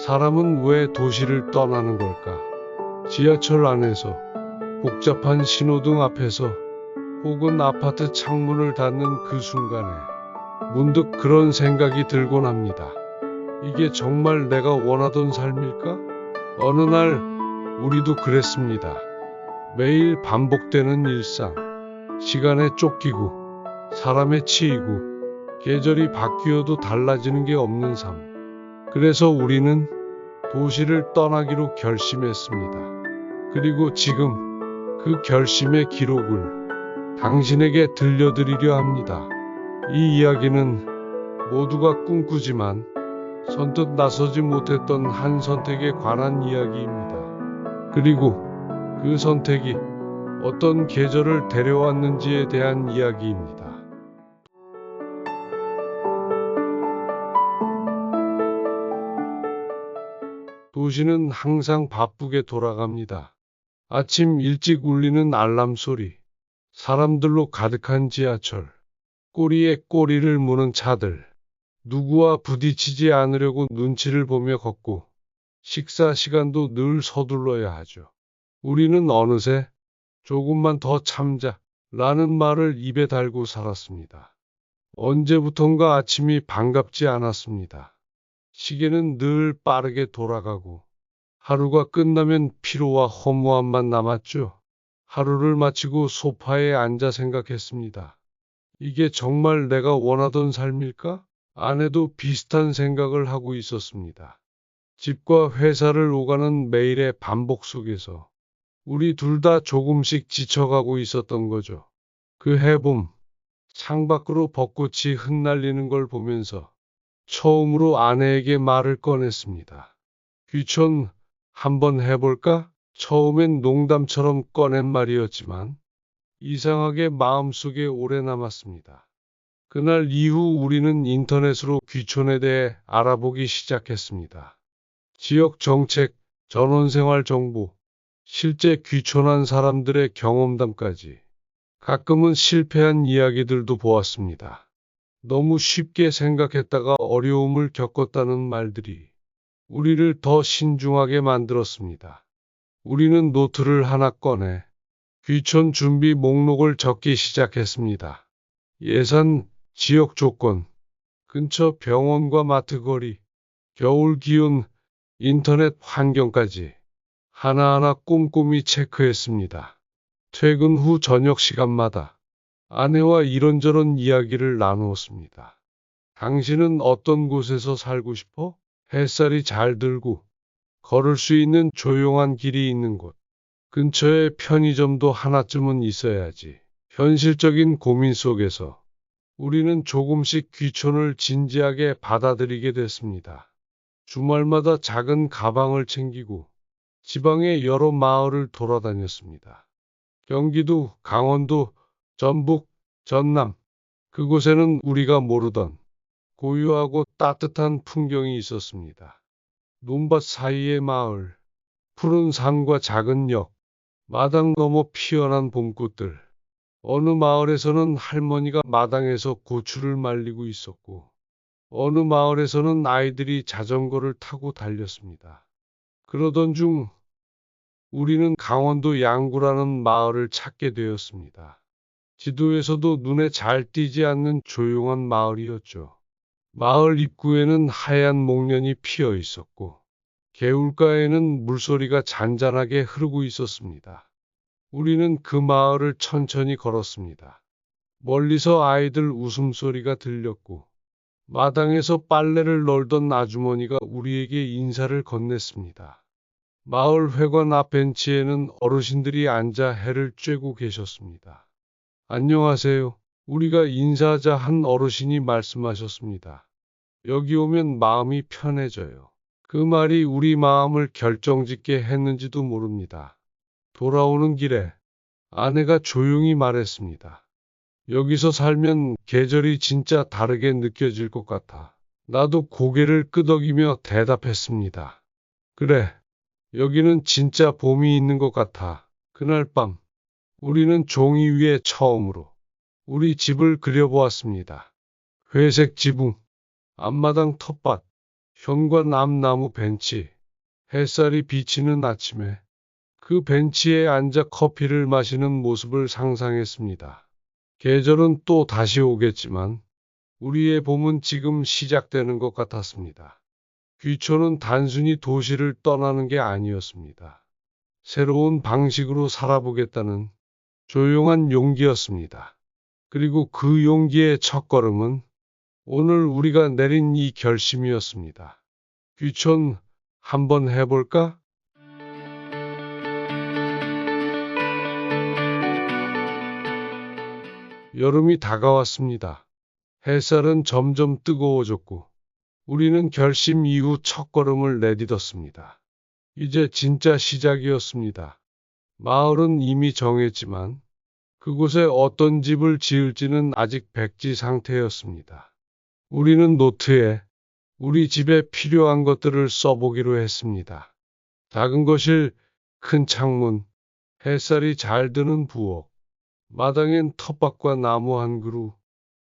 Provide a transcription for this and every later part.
사람은 왜 도시를 떠나는 걸까? 지하철 안에서, 복잡한 신호등 앞에서, 혹은 아파트 창문을 닫는 그 순간에 문득 그런 생각이 들곤 합니다. 이게 정말 내가 원하던 삶일까? 어느 날 우리도 그랬습니다. 매일 반복되는 일상, 시간에 쫓기고, 사람에 치이고, 계절이 바뀌어도 달라지는 게 없는 삶. 그래서 우리는 도시를 떠나기로 결심했습니다. 그리고 지금 그 결심의 기록을 당신에게 들려드리려 합니다. 이 이야기는 모두가 꿈꾸지만 선뜻 나서지 못했던 한 선택에 관한 이야기입니다. 그리고 그 선택이 어떤 계절을 데려왔는지에 대한 이야기입니다. 도시는 항상 바쁘게 돌아갑니다. 아침 일찍 울리는 알람 소리, 사람들로 가득한 지하철, 꼬리에 꼬리를 무는 차들, 누구와 부딪히지 않으려고 눈치를 보며 걷고, 식사 시간도 늘 서둘러야 하죠. 우리는 어느새 조금만 더 참자 라는 말을 입에 달고 살았습니다. 언제부턴가 아침이 반갑지 않았습니다. 시계는 늘 빠르게 돌아가고 하루가 끝나면 피로와 허무함만 남았죠. 하루를 마치고 소파에 앉아 생각했습니다. 이게 정말 내가 원하던 삶일까? 아내도 비슷한 생각을 하고 있었습니다. 집과 회사를 오가는 매일의 반복 속에서 우리 둘 다 조금씩 지쳐가고 있었던 거죠. 그 해봄, 창밖으로 벚꽃이 흩날리는 걸 보면서 처음으로 아내에게 말을 꺼냈습니다. 귀촌 한번 해볼까? 처음엔 농담처럼 꺼낸 말이었지만 이상하게 마음속에 오래 남았습니다. 그날 이후 우리는 인터넷으로 귀촌에 대해 알아보기 시작했습니다. 지역 정책, 전원생활 정보, 실제 귀촌한 사람들의 경험담까지 가끔은 실패한 이야기들도 보았습니다. 너무 쉽게 생각했다가 어려움을 겪었다는 말들이 우리를 더 신중하게 만들었습니다. 우리는 노트를 하나 꺼내 귀촌 준비 목록을 적기 시작했습니다. 예산, 지역 조건, 근처 병원과 마트 거리, 겨울 기온, 인터넷 환경까지 하나하나 꼼꼼히 체크했습니다. 퇴근 후 저녁 시간마다 아내와 이런저런 이야기를 나누었습니다. 당신은 어떤 곳에서 살고 싶어? 햇살이 잘 들고 걸을 수 있는 조용한 길이 있는 곳. 근처에 편의점도 하나쯤은 있어야지. 현실적인 고민 속에서 우리는 조금씩 귀촌을 진지하게 받아들이게 됐습니다. 주말마다 작은 가방을 챙기고 지방의 여러 마을을 돌아다녔습니다. 경기도, 강원도, 전북, 전남, 그곳에는 우리가 모르던 고유하고 따뜻한 풍경이 있었습니다. 논밭 사이의 마을, 푸른 산과 작은 역, 마당 너머 피어난 봄꽃들. 어느 마을에서는 할머니가 마당에서 고추를 말리고 있었고, 어느 마을에서는 아이들이 자전거를 타고 달렸습니다. 그러던 중 우리는 강원도 양구라는 마을을 찾게 되었습니다. 지도에서도 눈에 잘 띄지 않는 조용한 마을이었죠. 마을 입구에는 하얀 목련이 피어 있었고, 개울가에는 물소리가 잔잔하게 흐르고 있었습니다. 우리는 그 마을을 천천히 걸었습니다. 멀리서 아이들 웃음소리가 들렸고, 마당에서 빨래를 널던 아주머니가 우리에게 인사를 건넸습니다. 마을 회관 앞 벤치에는 어르신들이 앉아 해를 쬐고 계셨습니다. 안녕하세요. 우리가 인사하자 한 어르신이 말씀하셨습니다. 여기 오면 마음이 편해져요. 그 말이 우리 마음을 결정짓게 했는지도 모릅니다. 돌아오는 길에 아내가 조용히 말했습니다. 여기서 살면 계절이 진짜 다르게 느껴질 것 같아. 나도 고개를 끄덕이며 대답했습니다. 그래, 여기는 진짜 봄이 있는 것 같아. 그날 밤, 우리는 종이 위에 처음으로 우리 집을 그려보았습니다. 회색 지붕, 앞마당 텃밭, 현관앞 나무 벤치, 햇살이 비치는 아침에 그 벤치에 앉아 커피를 마시는 모습을 상상했습니다. 계절은 또 다시 오겠지만 우리의 봄은 지금 시작되는 것 같았습니다. 귀촌은 단순히 도시를 떠나는 게 아니었습니다. 새로운 방식으로 살아보겠다는 조용한 용기였습니다. 그리고 그 용기의 첫걸음은 오늘 우리가 내린 이 결심이었습니다. 귀촌 한번 해볼까? 여름이 다가왔습니다. 햇살은 점점 뜨거워졌고 우리는 결심 이후 첫걸음을 내딛었습니다. 이제 진짜 시작이었습니다. 마을은 이미 정했지만 그곳에 어떤 집을 지을지는 아직 백지 상태였습니다. 우리는 노트에 우리 집에 필요한 것들을 써보기로 했습니다. 작은 거실, 큰 창문, 햇살이 잘 드는 부엌, 마당엔 텃밭과 나무 한 그루,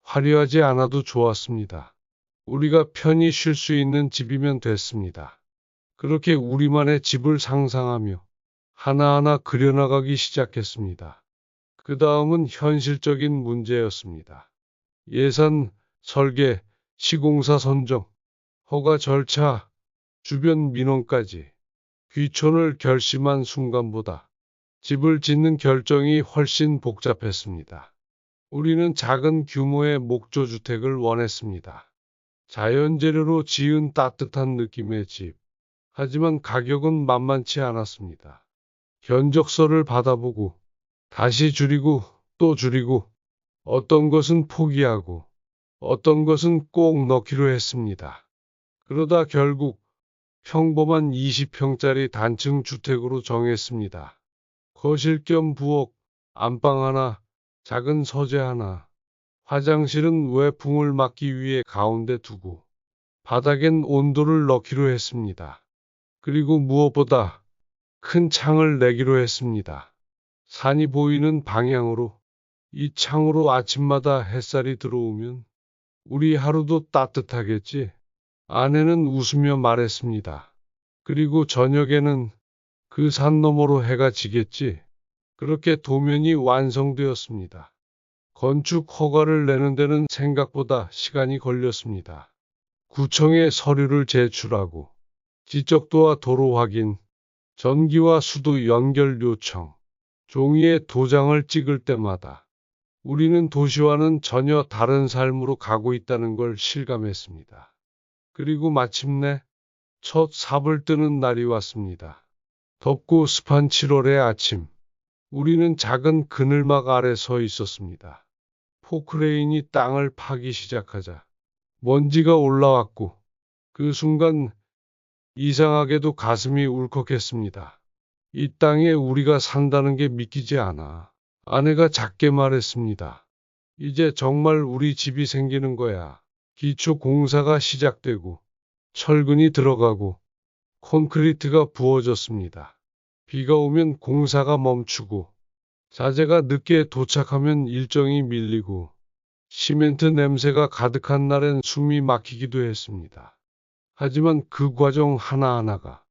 화려하지 않아도 좋았습니다. 우리가 편히 쉴 수 있는 집이면 됐습니다. 그렇게 우리만의 집을 상상하며 하나하나 그려나가기 시작했습니다. 그 다음은 현실적인 문제였습니다. 예산, 설계, 시공사 선정, 허가 절차, 주변 민원까지. 귀촌을 결심한 순간보다 집을 짓는 결정이 훨씬 복잡했습니다. 우리는 작은 규모의 목조주택을 원했습니다. 자연재료로 지은 따뜻한 느낌의 집. 하지만 가격은 만만치 않았습니다. 견적서를 받아보고 다시 줄이고 또 줄이고 어떤 것은 포기하고 어떤 것은 꼭 넣기로 했습니다. 그러다 결국 평범한 20평짜리 단층 주택으로 정했습니다. 거실 겸 부엌, 안방 하나, 작은 서재 하나, 화장실은 외풍을 막기 위해 가운데 두고 바닥엔 온도를 넣기로 했습니다. 그리고 무엇보다 큰 창을 내기로 했습니다. 산이 보이는 방향으로. 이 창으로 아침마다 햇살이 들어오면 우리 하루도 따뜻하겠지. 아내는 웃으며 말했습니다. 그리고 저녁에는 그 산 너머로 해가 지겠지. 그렇게 도면이 완성되었습니다. 건축 허가를 내는 데는 생각보다 시간이 걸렸습니다. 구청에 서류를 제출하고 지적도와 도로 확인, 전기와 수도 연결 요청, 종이에 도장을 찍을 때마다 우리는 도시와는 전혀 다른 삶으로 가고 있다는 걸 실감했습니다. 그리고 마침내 첫 삽을 뜨는 날이 왔습니다. 덥고 습한 7월의 아침, 우리는 작은 그늘막 아래 서 있었습니다. 포크레인이 땅을 파기 시작하자 먼지가 올라왔고 그 순간 이상하게도 가슴이 울컥했습니다. 이 땅에 우리가 산다는 게 믿기지 않아. 아내가 작게 말했습니다. 이제 정말 우리 집이 생기는 거야. 기초 공사가 시작되고 철근이 들어가고 콘크리트가 부어졌습니다. 비가 오면 공사가 멈추고 자재가 늦게 도착하면 일정이 밀리고 시멘트 냄새가 가득한 날엔 숨이 막히기도 했습니다. 하지만 그 과정 하나하나가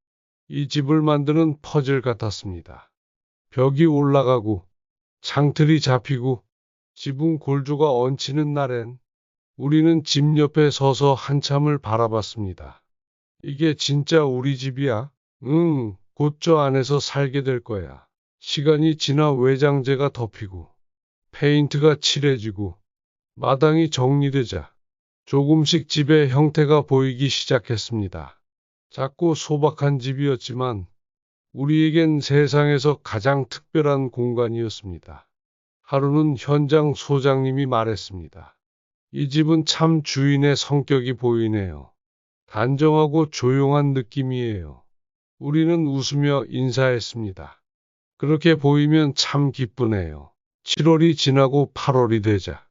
이 집을 만드는 퍼즐 같았습니다. 벽이 올라가고 창틀이 잡히고 지붕 골조가 얹히는 날엔 우리는 집 옆에 서서 한참을 바라봤습니다. 이게 진짜 우리 집이야? 응, 곧 저 안에서 살게 될 거야. 시간이 지나 외장재가 덮이고 페인트가 칠해지고 마당이 정리되자 조금씩 집의 형태가 보이기 시작했습니다. 작고 소박한 집이었지만 우리에겐 세상에서 가장 특별한 공간이었습니다. 하루는 현장 소장님이 말했습니다. 이 집은 참 주인의 성격이 보이네요. 단정하고 조용한 느낌이에요. 우리는 웃으며 인사했습니다. 그렇게 보이면 참 기쁘네요. 7월이 지나고 8월이 되자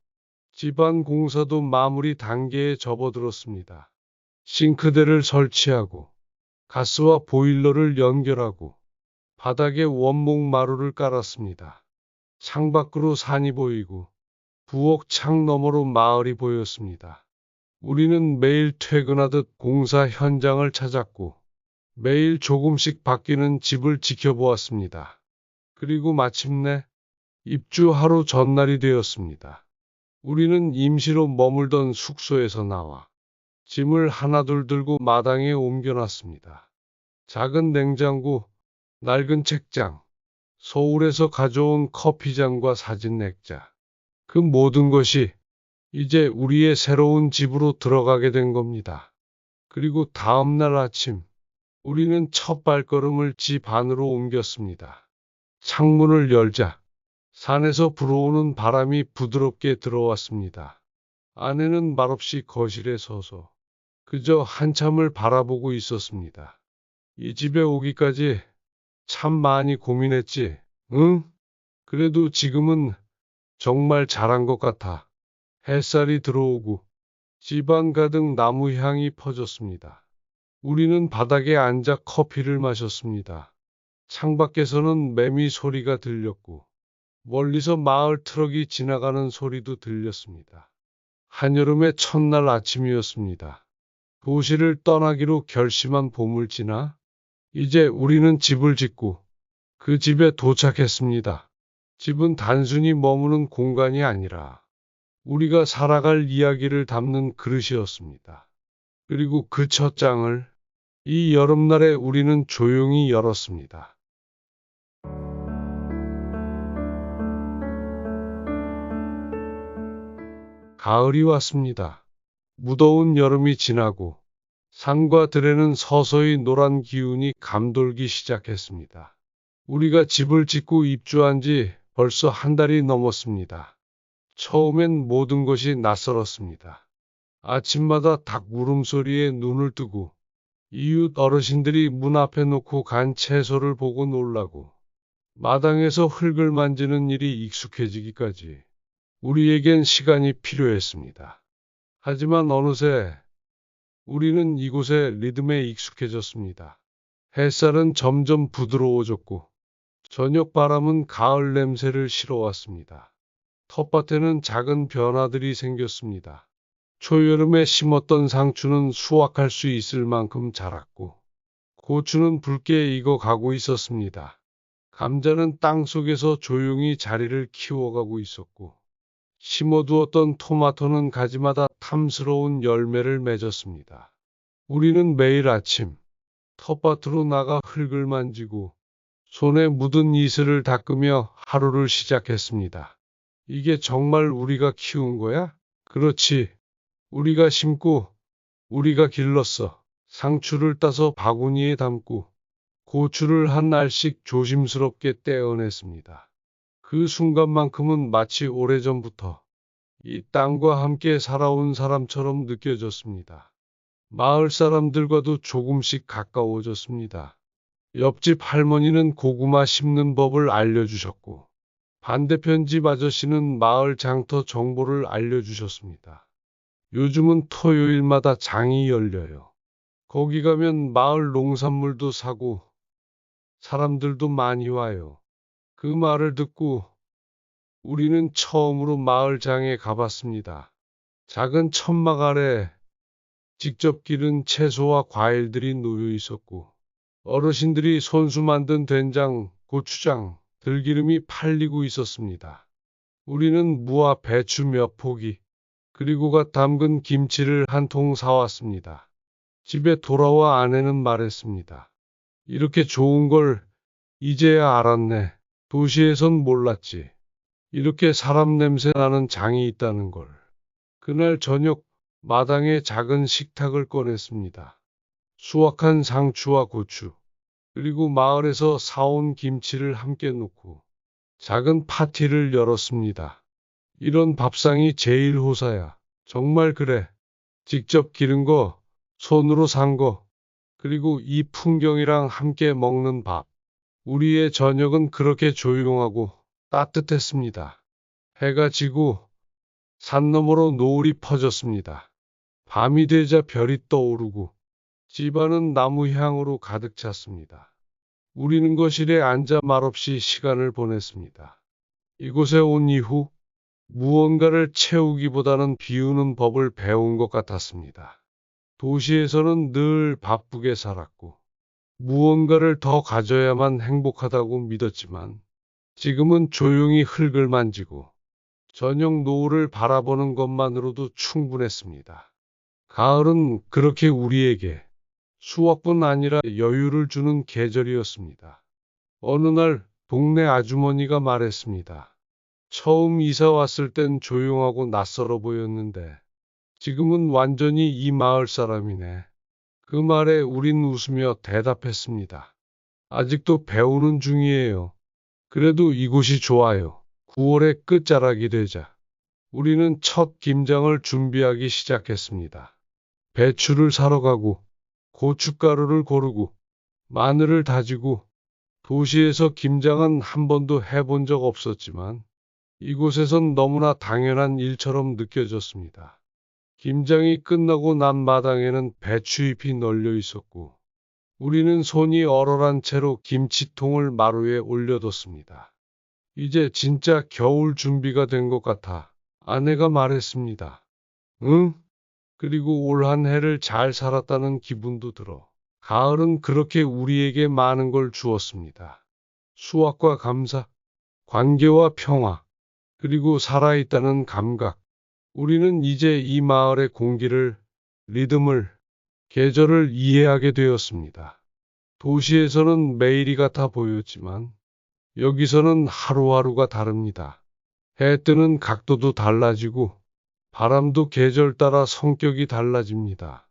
집안 공사도 마무리 단계에 접어들었습니다. 싱크대를 설치하고 가스와 보일러를 연결하고 바닥에 원목 마루를 깔았습니다. 창밖으로 산이 보이고 부엌 창 너머로 마을이 보였습니다. 우리는 매일 퇴근하듯 공사 현장을 찾았고, 매일 조금씩 바뀌는 집을 지켜보았습니다. 그리고 마침내 입주 하루 전날이 되었습니다. 우리는 임시로 머물던 숙소에서 나와 짐을 하나둘 들고 마당에 옮겨놨습니다. 작은 냉장고, 낡은 책장, 서울에서 가져온 커피잔과 사진 액자. 그 모든 것이 이제 우리의 새로운 집으로 들어가게 된 겁니다. 그리고 다음 날 아침, 우리는 첫 발걸음을 집 안으로 옮겼습니다. 창문을 열자 산에서 불어오는 바람이 부드럽게 들어왔습니다. 아내는 말없이 거실에 서서 그저 한참을 바라보고 있었습니다. 이 집에 오기까지 참 많이 고민했지, 응? 그래도 지금은 정말 잘한 것 같아. 햇살이 들어오고 집안 가득 나무 향이 퍼졌습니다. 우리는 바닥에 앉아 커피를 마셨습니다. 창밖에서는 매미 소리가 들렸고 멀리서 마을 트럭이 지나가는 소리도 들렸습니다. 한여름의 첫날 아침이었습니다. 도시를 떠나기로 결심한 봄을 지나 이제 우리는 집을 짓고 그 집에 도착했습니다. 집은 단순히 머무는 공간이 아니라 우리가 살아갈 이야기를 담는 그릇이었습니다. 그리고 그 첫 장을 이 여름날에 우리는 조용히 열었습니다. 가을이 왔습니다. 무더운 여름이 지나고 산과 들에는 서서히 노란 기운이 감돌기 시작했습니다. 우리가 집을 짓고 입주한 지 벌써 한 달이 넘었습니다. 처음엔 모든 것이 낯설었습니다. 아침마다 닭 울음소리에 눈을 뜨고 이웃 어르신들이 문 앞에 놓고 간 채소를 보고 놀라고 마당에서 흙을 만지는 일이 익숙해지기까지 우리에겐 시간이 필요했습니다. 하지만 어느새 우리는 이곳의 리듬에 익숙해졌습니다. 햇살은 점점 부드러워졌고 저녁 바람은 가을 냄새를 실어왔습니다. 텃밭에는 작은 변화들이 생겼습니다. 초여름에 심었던 상추는 수확할 수 있을 만큼 자랐고 고추는 붉게 익어가고 있었습니다. 감자는 땅 속에서 조용히 자리를 키워가고 있었고 심어두었던 토마토는 가지마다 탐스러운 열매를 맺었습니다. 우리는 매일 아침 텃밭으로 나가 흙을 만지고 손에 묻은 이슬을 닦으며 하루를 시작했습니다. 이게 정말 우리가 키운 거야? 그렇지. 우리가 심고 우리가 길렀어. 상추를 따서 바구니에 담고 고추를 한 알씩 조심스럽게 떼어냈습니다. 그 순간만큼은 마치 오래전부터 이 땅과 함께 살아온 사람처럼 느껴졌습니다. 마을 사람들과도 조금씩 가까워졌습니다. 옆집 할머니는 고구마 심는 법을 알려주셨고, 반대편 집 아저씨는 마을 장터 정보를 알려주셨습니다. 요즘은 토요일마다 장이 열려요. 거기 가면 마을 농산물도 사고, 사람들도 많이 와요. 그 말을 듣고 우리는 처음으로 마을장에 가봤습니다. 작은 천막 아래 직접 기른 채소와 과일들이 놓여 있었고, 어르신들이 손수 만든 된장, 고추장, 들기름이 팔리고 있었습니다. 우리는 무와 배추 몇 포기, 그리고 갓 담근 김치를 한 통 사왔습니다. 집에 돌아와 아내는 말했습니다. 이렇게 좋은 걸 이제야 알았네. 도시에선 몰랐지. 이렇게 사람 냄새 나는 장이 있다는 걸. 그날 저녁 마당에 작은 식탁을 꺼냈습니다. 수확한 상추와 고추, 그리고 마을에서 사온 김치를 함께 놓고 작은 파티를 열었습니다. 이런 밥상이 제일 호사야. 정말 그래. 직접 기른 거, 손으로 산 거, 그리고 이 풍경이랑 함께 먹는 밥. 우리의 저녁은 그렇게 조용하고 따뜻했습니다. 해가 지고 산 너머로 노을이 퍼졌습니다. 밤이 되자 별이 떠오르고 집안은 나무 향으로 가득 찼습니다. 우리는 거실에 앉아 말없이 시간을 보냈습니다. 이곳에 온 이후 무언가를 채우기보다는 비우는 법을 배운 것 같았습니다. 도시에서는 늘 바쁘게 살았고, 무언가를 더 가져야만 행복하다고 믿었지만, 지금은 조용히 흙을 만지고, 저녁 노을을 바라보는 것만으로도 충분했습니다. 가을은 그렇게 우리에게 수확뿐 아니라 여유를 주는 계절이었습니다. 어느 날 동네 아주머니가 말했습니다. 처음 이사 왔을 땐 조용하고 낯설어 보였는데 지금은 완전히 이 마을 사람이네. 그 말에 우린 웃으며 대답했습니다. 아직도 배우는 중이에요. 그래도 이곳이 좋아요. 9월의 끝자락이 되자 우리는 첫 김장을 준비하기 시작했습니다. 배추를 사러 가고 고춧가루를 고르고 마늘을 다지고 도시에서 김장은 한 번도 해본 적 없었지만 이곳에선 너무나 당연한 일처럼 느껴졌습니다. 김장이 끝나고 난 마당에는 배추잎이 널려 있었고 우리는 손이 얼얼한 채로 김치통을 마루에 올려뒀습니다. 이제 진짜 겨울 준비가 된 것 같아 아내가 말했습니다. 응? 그리고 올 한 해를 잘 살았다는 기분도 들어. 가을은 그렇게 우리에게 많은 걸 주었습니다. 수확과 감사, 관계와 평화, 그리고 살아있다는 감각. 우리는 이제 이 마을의 공기를, 리듬을, 계절을 이해하게 되었습니다. 도시에서는 매일이 같아 보였지만 여기서는 하루하루가 다릅니다. 해 뜨는 각도도 달라지고 바람도 계절 따라 성격이 달라집니다.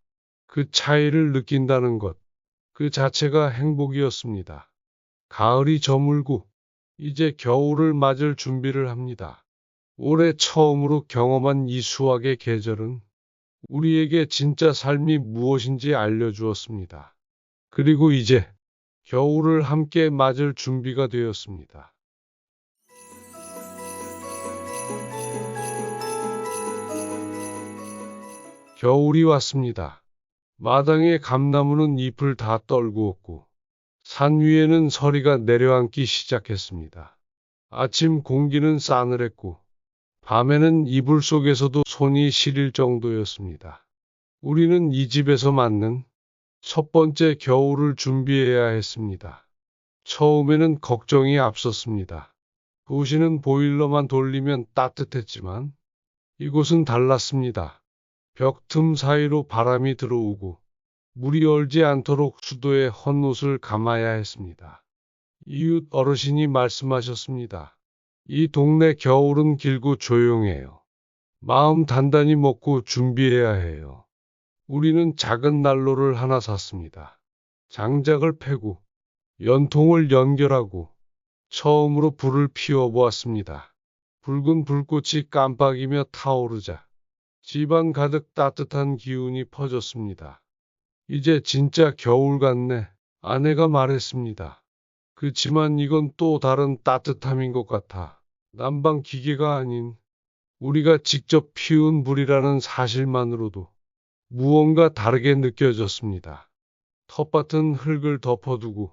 그 차이를 느낀다는 것, 그 자체가 행복이었습니다. 가을이 저물고 이제 겨울을 맞을 준비를 합니다. 올해 처음으로 경험한 이 수확의 계절은 우리에게 진짜 삶이 무엇인지 알려주었습니다. 그리고 이제 겨울을 함께 맞을 준비가 되었습니다. 겨울이 왔습니다. 마당의 감나무는 잎을 다 떨구었고 산 위에는 서리가 내려앉기 시작했습니다. 아침 공기는 싸늘했고 밤에는 이불 속에서도 손이 시릴 정도였습니다. 우리는 이 집에서 맞는 첫 번째 겨울을 준비해야 했습니다. 처음에는 걱정이 앞섰습니다. 도시는 보일러만 돌리면 따뜻했지만 이곳은 달랐습니다. 벽 틈 사이로 바람이 들어오고 물이 얼지 않도록 수도에 헌옷을 감아야 했습니다. 이웃 어르신이 말씀하셨습니다. 이 동네 겨울은 길고 조용해요. 마음 단단히 먹고 준비해야 해요. 우리는 작은 난로를 하나 샀습니다. 장작을 패고 연통을 연결하고 처음으로 불을 피워 보았습니다. 붉은 불꽃이 깜빡이며 타오르자 집안 가득 따뜻한 기운이 퍼졌습니다. 이제 진짜 겨울 같네. 아내가 말했습니다. 그치만 이건 또 다른 따뜻함인 것 같아. 난방 기계가 아닌 우리가 직접 피운 불이라는 사실만으로도 무언가 다르게 느껴졌습니다. 텃밭은 흙을 덮어두고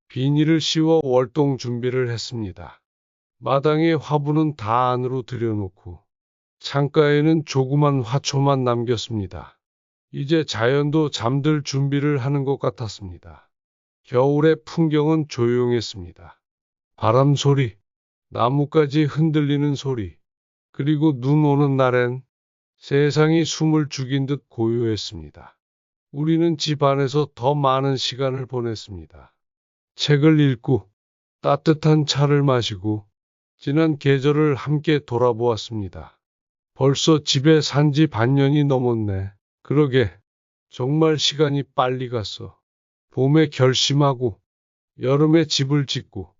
비닐을 씌워 월동 준비를 했습니다. 마당에 화분은 다 안으로 들여놓고 창가에는 조그만 화초만 남겼습니다. 이제 자연도 잠들 준비를 하는 것 같았습니다. 겨울의 풍경은 조용했습니다. 바람 소리, 나뭇가지 흔들리는 소리, 그리고 눈 오는 날엔 세상이 숨을 죽인 듯 고요했습니다. 우리는 집 안에서 더 많은 시간을 보냈습니다. 책을 읽고 따뜻한 차를 마시고 지난 계절을 함께 돌아보았습니다. 벌써 집에 산지 반년이 넘었네. 그러게, 정말 시간이 빨리 갔어. 봄에 결심하고, 여름에 집을 짓고,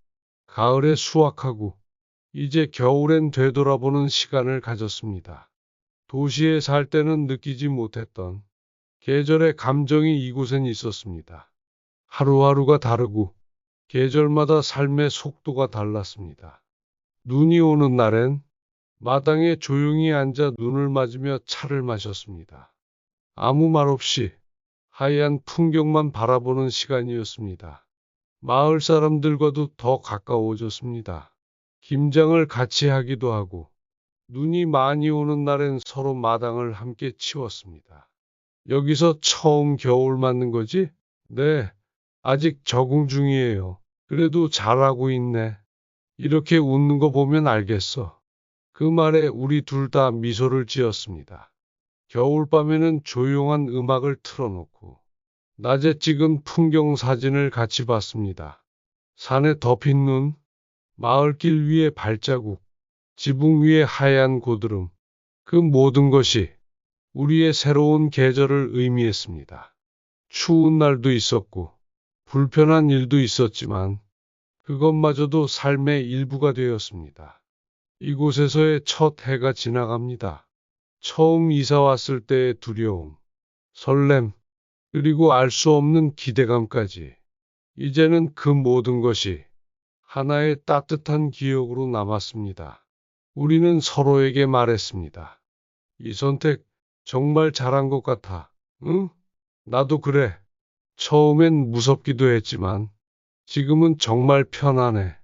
가을에 수확하고, 이제 겨울엔 되돌아보는 시간을 가졌습니다. 도시에 살 때는 느끼지 못했던 계절의 감정이 이곳엔 있었습니다. 하루하루가 다르고, 계절마다 삶의 속도가 달랐습니다. 눈이 오는 날엔 마당에 조용히 앉아 눈을 맞으며 차를 마셨습니다. 아무 말 없이 하얀 풍경만 바라보는 시간이었습니다. 마을 사람들과도 더 가까워졌습니다. 김장을 같이 하기도 하고 눈이 많이 오는 날엔 서로 마당을 함께 치웠습니다. 여기서 처음 겨울 맞는 거지? 네, 아직 적응 중이에요. 그래도 잘하고 있네. 이렇게 웃는 거 보면 알겠어. 그 말에 우리 둘 다 미소를 지었습니다. 겨울밤에는 조용한 음악을 틀어놓고 낮에 찍은 풍경 사진을 같이 봤습니다. 산에 덮인 눈, 마을길 위의 발자국, 지붕 위의 하얀 고드름, 그 모든 것이 우리의 새로운 계절을 의미했습니다. 추운 날도 있었고, 불편한 일도 있었지만, 그것마저도 삶의 일부가 되었습니다. 이곳에서의 첫 해가 지나갑니다. 처음 이사 왔을 때의 두려움, 설렘, 그리고 알 수 없는 기대감까지. 이제는 그 모든 것이 하나의 따뜻한 기억으로 남았습니다. 우리는 서로에게 말했습니다. 이 선택 정말 잘한 것 같아. 응? 나도 그래. 처음엔 무섭기도 했지만 지금은 정말 편안해.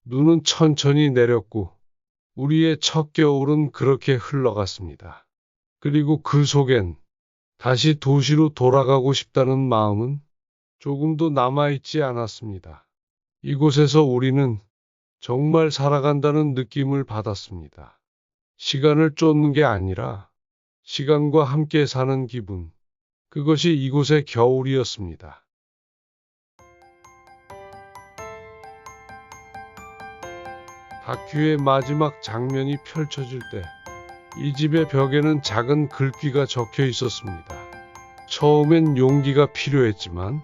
눈은 천천히 내렸고 우리의 첫 겨울은 그렇게 흘러갔습니다. 그리고 그 속엔 다시 도시로 돌아가고 싶다는 마음은 조금도 남아있지 않았습니다. 이곳에서 우리는 정말 살아간다는 느낌을 받았습니다. 시간을 쫓는 게 아니라 시간과 함께 사는 기분. 그것이 이곳의 겨울이었습니다. 다큐의 마지막 장면이 펼쳐질 때 이 집의 벽에는 작은 글귀가 적혀 있었습니다. 처음엔 용기가 필요했지만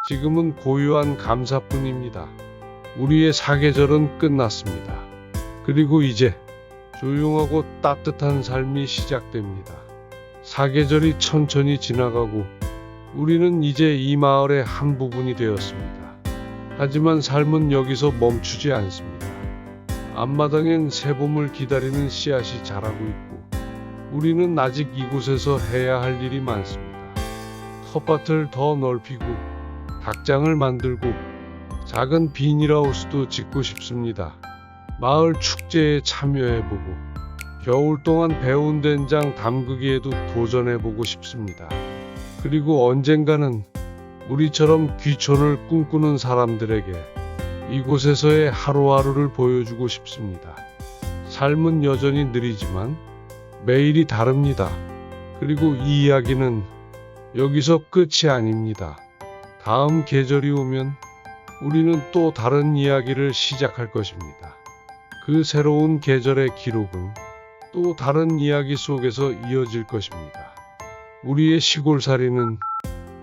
지금은 고요한 감사뿐입니다. 우리의 사계절은 끝났습니다. 그리고 이제 조용하고 따뜻한 삶이 시작됩니다. 사계절이 천천히 지나가고 우리는 이제 이 마을의 한 부분이 되었습니다. 하지만 삶은 여기서 멈추지 않습니다. 앞마당엔 새봄을 기다리는 씨앗이 자라고 있고 우리는 아직 이곳에서 해야 할 일이 많습니다. 텃밭을 더 넓히고 닭장을 만들고 작은 비닐하우스도 짓고 싶습니다. 마을 축제에 참여해보고 겨울 동안 배운 된장 담그기에도 도전해보고 싶습니다. 그리고 언젠가는 우리처럼 귀촌을 꿈꾸는 사람들에게 이곳에서의 하루하루를 보여주고 싶습니다. 삶은 여전히 느리지만 매일이 다릅니다. 그리고 이 이야기는 여기서 끝이 아닙니다. 다음 계절이 오면 우리는 또 다른 이야기를 시작할 것입니다. 그 새로운 계절의 기록은 또 다른 이야기 속에서 이어질 것입니다. 우리의 시골살이는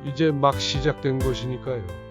이제 막 시작된 것이니까요.